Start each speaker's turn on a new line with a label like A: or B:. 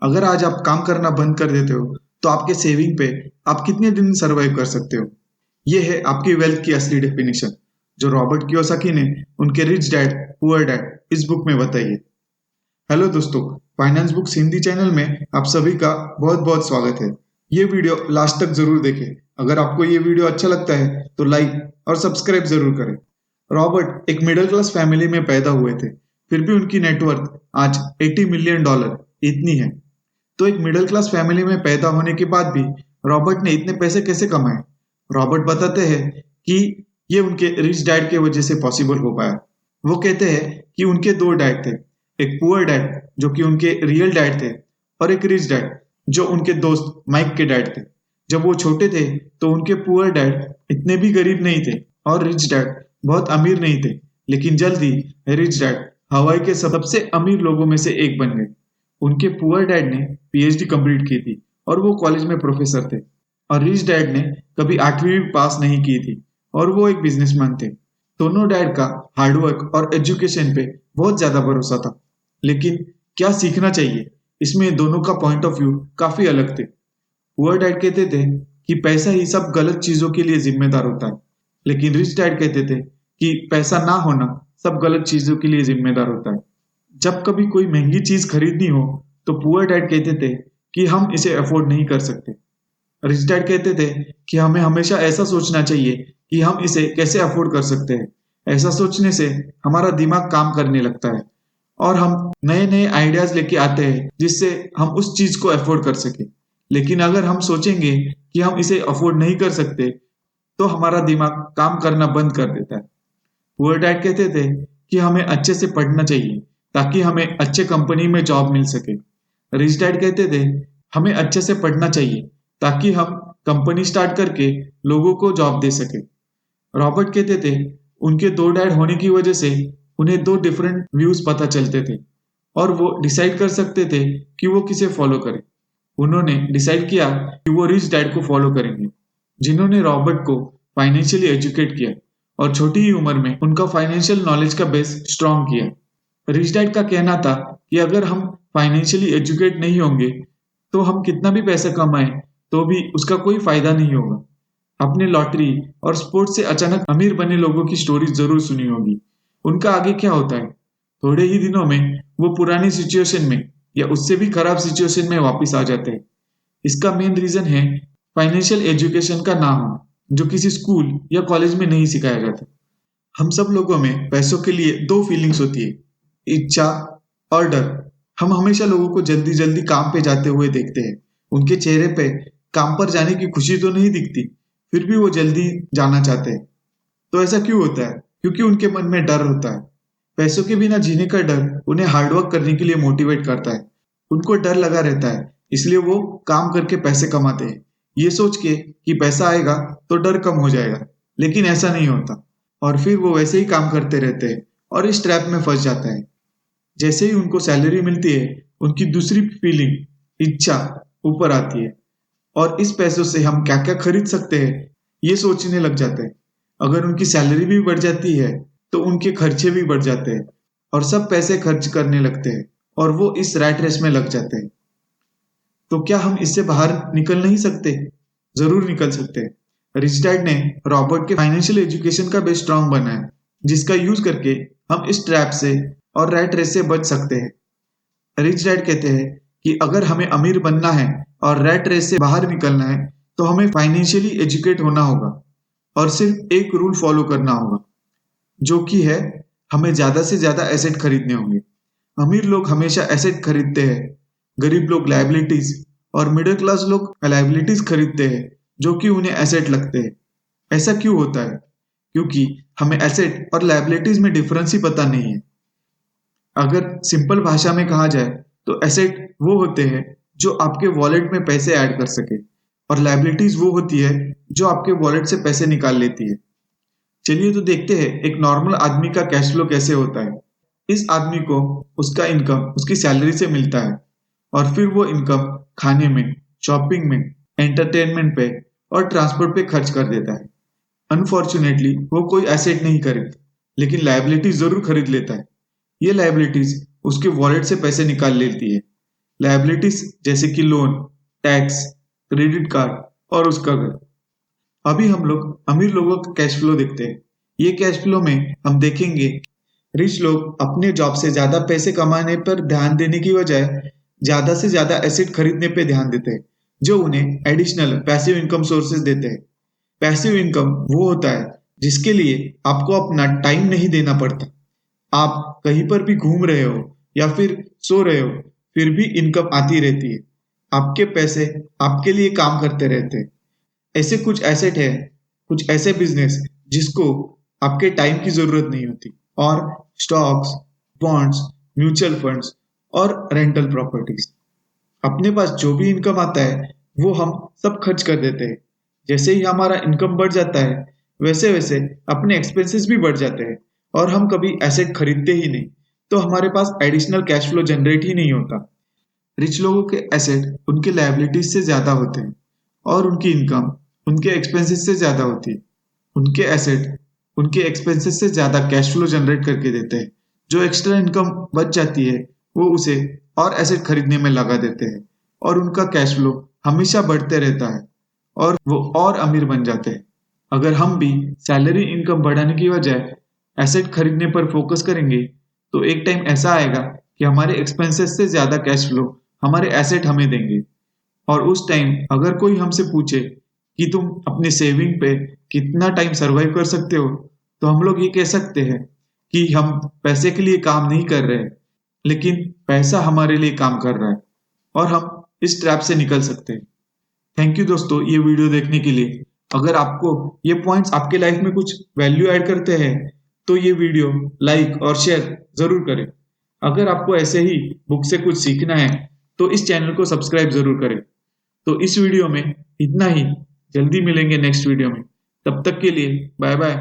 A: अगर आज आप काम करना बंद कर देते हो, तो आपके सेविंग पे आप कितने दिन सर्वाइव कर सकते हो? ये है आपकी वेल्थ की असली डेफिनेशन, जो रॉबर्ट कियोसाकी ने उनके रिच डैड पुअर डैड इस बुक में बताई है। हेलो दोस्तों, फाइनेंस बुक्स हिंदी चैनल में आप सभी का बहुत बहुत स्वागत है। ये वीडियो लास्ट तक जरूर देखें। अगर आपको ये वीडियो अच्छा लगता है तो लाइक और सब्सक्राइब जरूर करें। रॉबर्ट एक मिडिल क्लास फैमिली में पैदा हुए थे, फिर भी उनकी नेटवर्थ आज $80 मिलियन इतनी है। तो एक मिडिल क्लास फैमिली में पैदा होने के बाद भी रॉबर्ट ने इतने पैसे कैसे कमाए? रॉबर्ट बताते हैं कि ये उनके रिच डैड के वजह से पॉसिबल हो पाया। वो कहते हैं कि उनके दो डैड थे, एक पुअर डैड जो कि उनके रियल डैड थे, और एक रिच डैड जो उनके दोस्त माइक के डैड थे। जब वो छोटे थे तो उनके पुअर डैड इतने भी गरीब नहीं थे और रिच डैड बहुत अमीर नहीं थे, लेकिन जल्दी रिच डैड हवाई के सबसे अमीर लोगों में से एक बन गए। उनके पुअर डैड ने पीएचडी कंप्लीट की थी और वो कॉलेज में प्रोफेसर थे, और रिच डैड ने कभी 8वीं भी पास नहीं की थी और वो एक बिजनेसमैन थे। दोनों डैड का हार्डवर्क और एजुकेशन पे बहुत ज्यादा भरोसा था, लेकिन क्या सीखना चाहिए, इसमें दोनों का पॉइंट ऑफ व्यू काफी अलग थे। पुअर डैड कहते थे कि पैसा ही सब गलत चीजों के लिए जिम्मेदार होता है, लेकिन रिच डैड कहते थे कि पैसा ना होना सब गलत चीजों के लिए जिम्मेदार होता है। जब कभी कोई महंगी चीज खरीदनी हो तो पुअर डैड कहते थे कि हम इसे अफोर्ड नहीं कर सकते। रिच डैड कहते थे कि हमें हमेशा ऐसा सोचना चाहिए कि हम इसे कैसे अफोर्ड कर सकते हैं। ऐसा सोचने से हमारा दिमाग काम करने लगता है और हम नए नए आइडियाज लेके आते हैं जिससे हम उस चीज को अफोर्ड कर सके। लेकिन अगर हम सोचेंगे कि हम इसे अफोर्ड नहीं कर सकते, तो हमारा दिमाग काम करना बंद कर देता है। पुअर डैड कहते थे कि हमें अच्छे से पढ़ना चाहिए ताकि हमें अच्छे कंपनी में जॉब मिल सके। रिच डैड कहते थे हमें अच्छे से पढ़ना चाहिए ताकि हम कंपनी स्टार्ट करके लोगों को जॉब दे सके। रॉबर्ट कहते थे उनके दो डैड होने की वजह से उन्हें दो डिफरेंट व्यूज पता चलते थे और वो डिसाइड कर सकते थे कि वो किसे फॉलो करें। उन्होंने डिसाइड किया कि वो रिच डैड को फॉलो करेंगे, जिन्होंने रॉबर्ट को फाइनेंशियली एजुकेट किया और छोटी ही उम्र में उनका फाइनेंशियल नॉलेज का बेस स्ट्रॉन्ग किया। रिच डैड का कहना था कि अगर हम फाइनेंशियली एजुकेट नहीं होंगे तो हम कितना भी पैसा कमाएं तो भी उसका कोई फायदा नहीं होगा। आपने लॉटरी और स्पोर्ट्स से अचानक अमीर बने लोगों की स्टोरी जरूर सुनी होगी। उनका आगे क्या होता है? थोड़े ही दिनों में वो पुरानी सिचुएशन में या उससे भी खराब सिचुएशन में वापस आ जाते हैं। इसका मेन रीजन है फाइनेंशियल एजुकेशन का ना होना, जो किसी स्कूल या कॉलेज में नहीं सिखाया जाता। हम सब लोगों में पैसों के लिए दो फीलिंग्स होती है, इच्छा और डर। हम हमेशा लोगों को जल्दी जल्दी काम पे जाते हुए देखते हैं। उनके चेहरे पे काम पर जाने की खुशी तो नहीं दिखती, फिर भी वो जल्दी जाना चाहते हैं। तो ऐसा क्यों होता है? क्योंकि उनके मन में डर होता है। पैसों के बिना जीने का डर उन्हें हार्डवर्क करने के लिए मोटिवेट करता है। उनको डर लगा रहता है, इसलिए वो काम करके पैसे कमाते हैं, ये सोच के कि पैसा आएगा तो डर कम हो जाएगा। लेकिन ऐसा नहीं होता, और फिर वो वैसे ही काम करते रहते हैं और इस ट्रैप में फंस जाता है। जैसे ही उनको सैलरी मिलती है, उनकी दूसरी फीलिंग इच्छा ऊपर आती है, और इस पैसों से हम क्या क्या खरीद सकते हैं ये सोचने लग जाते हैं। अगर उनकी सैलरी भी बढ़ जाती है तो उनके खर्चे भी बढ़ जाते हैं और सब पैसे खर्च करने लगते हैं और वो इस रैट रेस में लग जाते हैं। तो क्या हम इससे बाहर निकल नहीं सकते? जरूर निकल सकते हैं। रिच डैड ने रॉबर्ट के फाइनेंशियल एजुकेशन का बेस स्ट्रॉन्ग बनाया, जिसका यूज करके हम इस ट्रैप से और रैट रेस से बच सकते हैं। रिच डैड कहते हैं कि अगर हमें अमीर बनना है और रैट रेस से बाहर निकलना है तो हमें फाइनेंशियली एजुकेट होना होगा और सिर्फ एक रूल फॉलो करना होगा, जो कि है हमें ज्यादा से ज्यादा एसेट खरीदने होंगे। अमीर लोग हमेशा एसेट खरीदते हैं, गरीब लोग लाइबिलिटीज, और मिडिल क्लास लोग लाइबिलिटीज खरीदते हैं जो कि उन्हें एसेट लगते हैं। ऐसा क्यों होता है? क्योंकि हमें एसेट और लाइबिलिटीज में डिफरेंस ही पता नहीं है। अगर सिंपल भाषा में कहा जाए तो एसेट वो होते हैं जो आपके वॉलेट में पैसे ऐड कर सके, और लाइबिलिटीज वो होती है जो आपके वॉलेट से पैसे निकाल लेती है। चलिए तो देखते हैं एक नॉर्मल आदमी का कैश फ्लो कैसे होता है। इस आदमी को उसका इनकम उसकी सैलरी से मिलता है, और फिर वो इनकम खाने में, शॉपिंग में, एंटरटेनमेंट पे और ट्रांसपोर्ट पे खर्च कर देता है। अनफॉर्चुनेटली वो कोई एसेट नहीं खरीदता, लेकिन लाइबिलिटीज जरूर खरीद लेता है। ये लाइबिलिटीज उसके वॉलेट से पैसे निकाल लेती है। लायबिलिटीज जैसे कि लोन, टैक्स, क्रेडिट कार्ड और उसका घर। अभी हम लोग अमीर लोगों का कैश फ्लो देखते हैं। ये कैश फ्लो में हम देखेंगे रिच लोग अपने जॉब से ज्यादा पैसे कमाने पर ध्यान देने की बजाय ज्यादा से ज्यादा एसेट खरीदने पे ध्यान देते हैं, जो उन्हें एडिशनल पैसिव इनकम सोर्सेज देते हैं। पैसिव इनकम वो होता है जिसके लिए आपको अपना टाइम नहीं देना पड़ता। आप कहीं पर भी घूम रहे हो या फिर सो रहे हो, फिर भी इनकम आती रहती है। आपके पैसे आपके लिए काम करते रहते हैं। ऐसे कुछ एसेट है, कुछ ऐसे बिजनेस जिसको आपके टाइम की जरूरत नहीं होती, और स्टॉक्स, बॉन्ड्स, म्यूचुअल फंड्स और रेंटल प्रॉपर्टीज। अपने पास जो भी इनकम आता है वो हम सब खर्च कर देते हैं। जैसे ही हमारा इनकम बढ़ जाता है वैसे वैसे अपने एक्सपेंसेस भी बढ़ जाते हैं, और हम कभी एसेट खरीदते ही नहीं, तो हमारे पास एडिशनल कैश फ्लो जनरेट ही नहीं होता। रिच लोगों के एसेट उनके लायबिलिटीज से ज्यादा होते हैं और उनकी इनकम उनके एक्सपेंसेस से ज्यादा होती है। उनके एसेट उनके एक्सपेंसेस से ज्यादा कैश फ्लो जनरेट करके देते हैं। जो एक्स्ट्रा इनकम बच जाती है वो उसे और एसेट खरीदने में लगा देते हैं, और उनका कैश फ्लो हमेशा बढ़ते रहता है और वो और अमीर बन जाते हैं। अगर हम भी सैलरी इनकम बढ़ाने की बजाय एसेट खरीदने पर फोकस करेंगे तो एक टाइम ऐसा आएगा कि हमारे एक्सपेंसेस से ज्यादा कैश फ्लो हमारे एसेट हमें देंगे। और उस टाइम अगर कोई हमसे पूछे कि तुम अपने सेविंग पे कितना टाइम सरवाइव कर सकते हो, तो हम लोग ये कह सकते हैं कि हम पैसे के लिए काम नहीं कर रहे हैं, लेकिन पैसा हमारे लिए काम कर रहा है, और हम इस ट्रैप से निकल सकते हैं। थैंक यू दोस्तों ये वीडियो देखने के लिए। अगर आपको ये पॉइंट्स आपके लाइफ में कुछ वैल्यू ऐड करते हैं तो ये वीडियो लाइक और शेयर जरूर करें। अगर आपको ऐसे ही बुक से कुछ सीखना है तो इस चैनल को सब्सक्राइब जरूर करें। तो इस वीडियो में इतना ही। जल्दी मिलेंगे नेक्स्ट वीडियो में। तब तक के लिए बाय बाय।